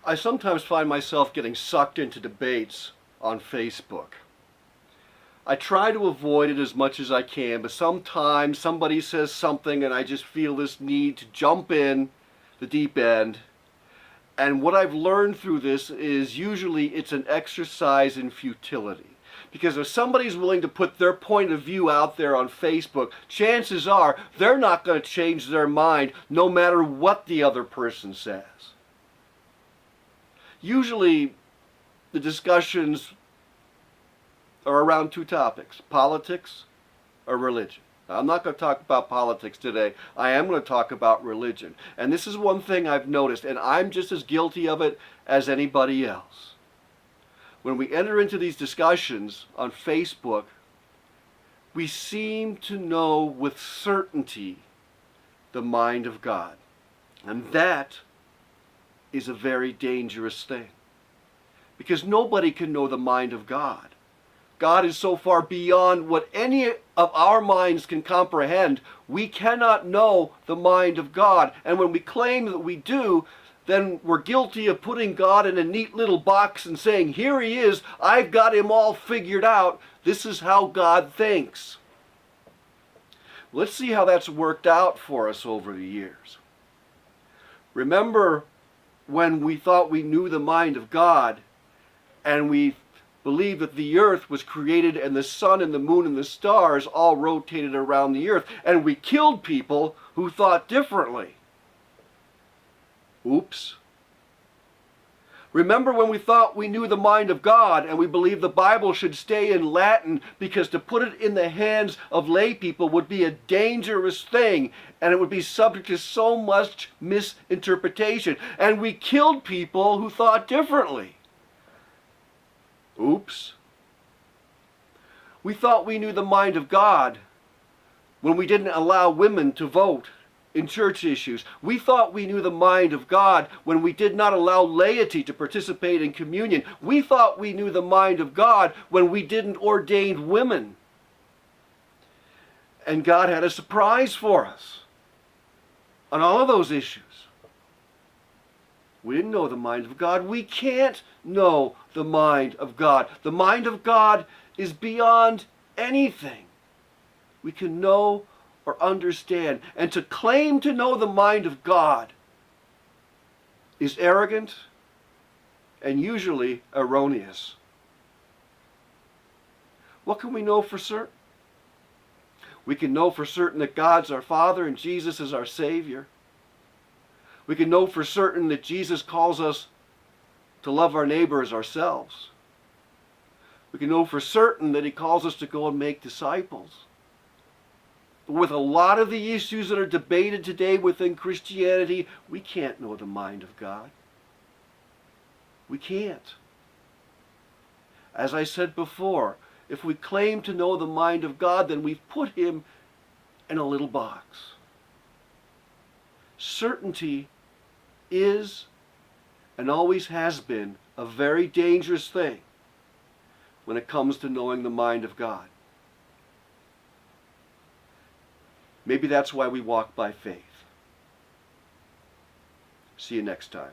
I sometimes find myself getting sucked into debates on Facebook. I try to avoid it as much as I can, but sometimes somebody says something and I just feel this need to jump in the deep end. And what I've learned through this is usually it's an exercise in futility. Because if somebody's willing to put their point of view out there on Facebook, chances are they're not going to change their mind no matter what the other person says. Usually the discussions are around two topics: politics or religion. Now, I'm not going to talk about politics today. I am going to talk about religion. And this is one thing I've noticed, and I'm just as guilty of it as anybody else. When we enter into these discussions on Facebook, we seem to know with certainty the mind of God. And that is a very dangerous thing. Because nobody can know the mind of God. God is so far beyond what any of our minds can comprehend. We cannot know the mind of God. And when we claim that we do, then we're guilty of putting God in a neat little box and saying, here he is, I've got him all figured out. This is how God thinks. Let's see how that's worked out for us over the years. Remember when we thought we knew the mind of God, and we believed that the earth was created and the sun and the moon and the stars all rotated around the earth, and we killed people who thought differently. Oops. Remember when we thought we knew the mind of God and we believed the Bible should stay in Latin because to put it in the hands of lay people would be a dangerous thing and it would be subject to so much misinterpretation. And we killed people who thought differently. Oops. We thought we knew the mind of God when we didn't allow women to vote in church issues. We thought we knew the mind of God when we did not allow laity to participate in communion. We thought we knew the mind of God when we didn't ordain women. And God had a surprise for us on all of those issues. We didn't know the mind of God. We can't know the mind of God. The mind of God is beyond anything we can know or understand. And to claim to know the mind of God is arrogant and usually erroneous. What can we know for certain? We can know for certain that God's our Father and Jesus is our Savior. We can know for certain that Jesus calls us to love our neighbor as ourselves. We can know for certain that he calls us to go and make disciples. But with a lot of the issues that are debated today within Christianity, we can't know the mind of God. We can't. As I said before, if we claim to know the mind of God, then we've put him in a little box. Certainty is and always has been a very dangerous thing when it comes to knowing the mind of God. Maybe that's why we walk by faith. See you next time.